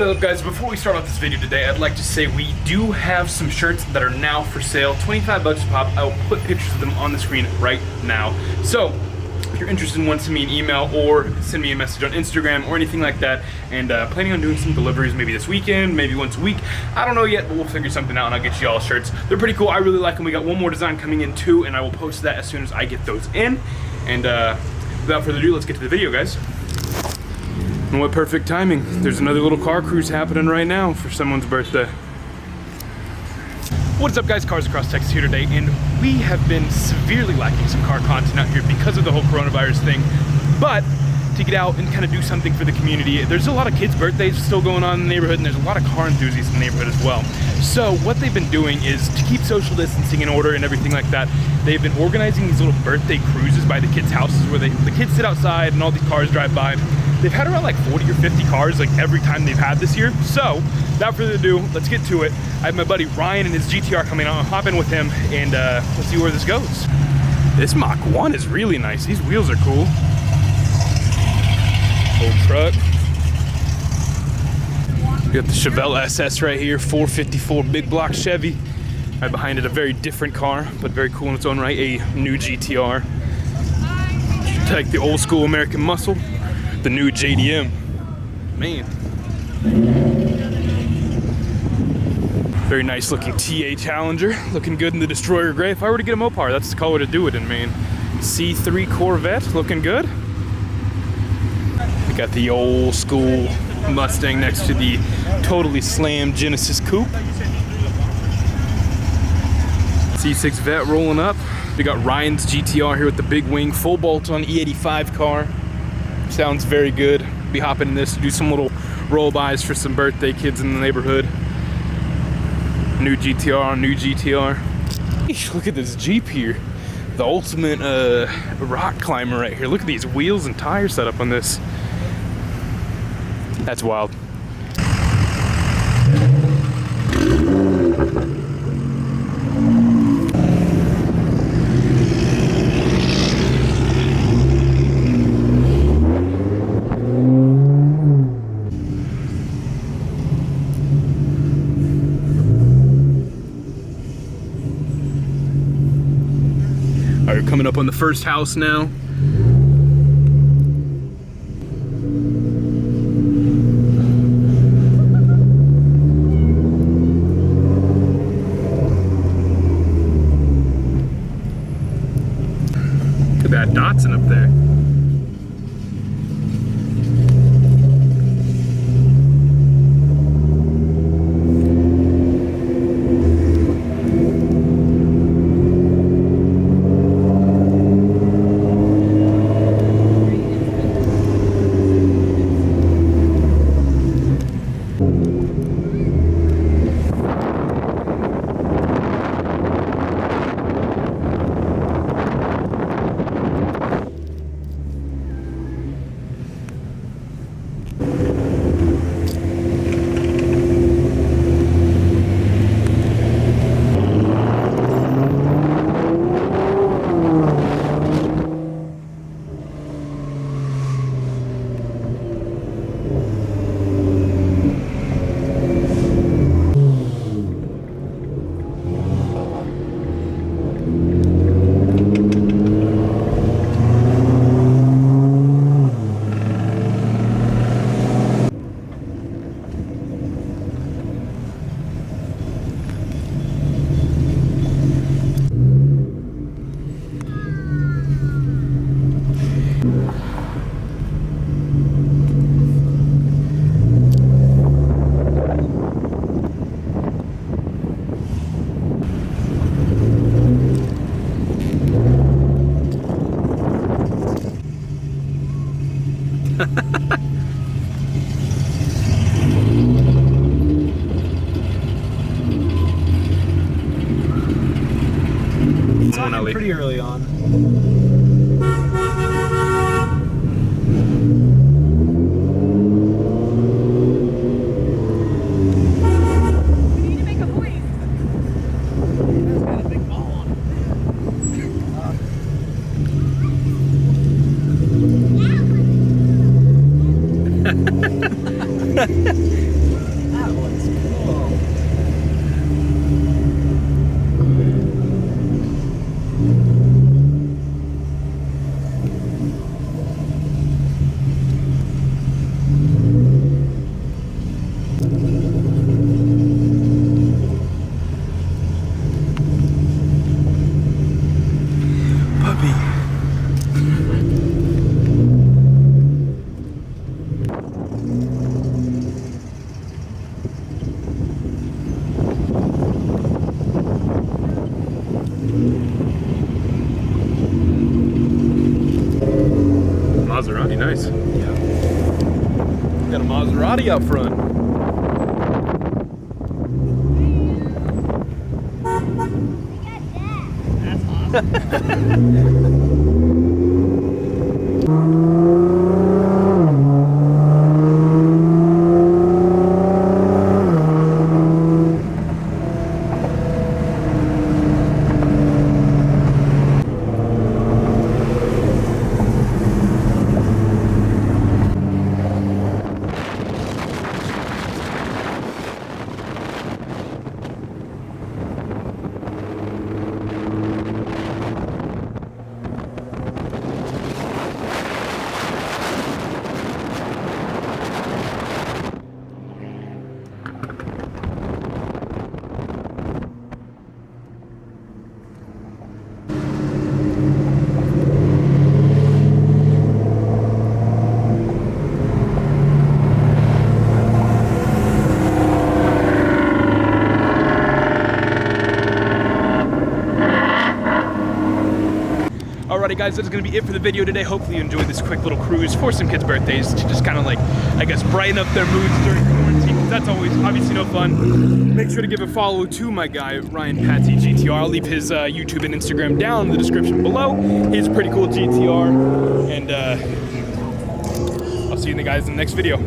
What up, guys? Before we start off this video today, I'd like to say we do have some shirts that are now for sale, 25 bucks a pop. I will put pictures of them on the screen right now. So if you're interested in one, send me an email or send me a message on Instagram or anything like that. And planning on doing some deliveries maybe this weekend, maybe once a week. I don't know yet, but we'll figure something out and I'll get you all shirts. They're pretty cool. I really like them. We got one more design coming in too, and I will post that as soon as I get those in. And without further ado, let's get to the video, guys. And what perfect timing. There's another little car cruise happening right now for someone's birthday. What's up, guys? Cars Across Texas here today, and we have been severely lacking some car content out here because of the whole coronavirus thing. But to get out and kind of do something for the community, there's a lot of kids' birthdays still going on in the neighborhood, and there's a lot of car enthusiasts in the neighborhood as well. So what they've been doing is, to keep social distancing in order and everything like that, they've been organizing these little birthday cruises by the kids' houses where the kids sit outside and all these cars drive by. They've had around like 40 or 50 cars like every time they've had this year. So without further ado, let's get to it. I have my buddy Ryan and his GTR coming out. I'll hop in with him and let's see where this goes. This Mach 1 is really nice. These wheels are cool. Old truck. We got the Chevelle SS right here, 454 big block Chevy. Right behind it, a very different car, but very cool in its own right, a new GTR. Like the old school American muscle, the new JDM. Man. Very nice looking TA Challenger, looking good in the Destroyer gray. If I were to get a Mopar, that's the color to do it in, man. C3 Corvette, looking good. We got the old school Mustang next to the totally slammed Genesis Coupe. C6 Vet rolling up. We got Ryan's GTR here with the big wing, full bolt on E85 car. Sounds very good. Be hopping in this to do some little roll-bys for some birthday kids in the neighborhood. New GTR on new GTR. Eesh, look at this Jeep here. The ultimate rock climber right here. Look at these wheels and tire setup on this. That's wild. All right, coming up on the first house now. Look at that Datsun up there. Pretty early on. We need to make a point. That's got a big ball on it. Maserati, nice. Yeah. Got a Maserati out front. That's awesome. Alrighty guys, that's gonna be it for the video today. Hopefully you enjoyed this quick little cruise for some kids' birthdays to just kind of like, I guess, brighten up their moods during quarantine, because that's always obviously no fun. Make sure to give a follow to my guy, Ryan Patsy GTR. I'll leave his YouTube and Instagram down in the description below. He's a pretty cool GTR, and I'll see you guys in the next video.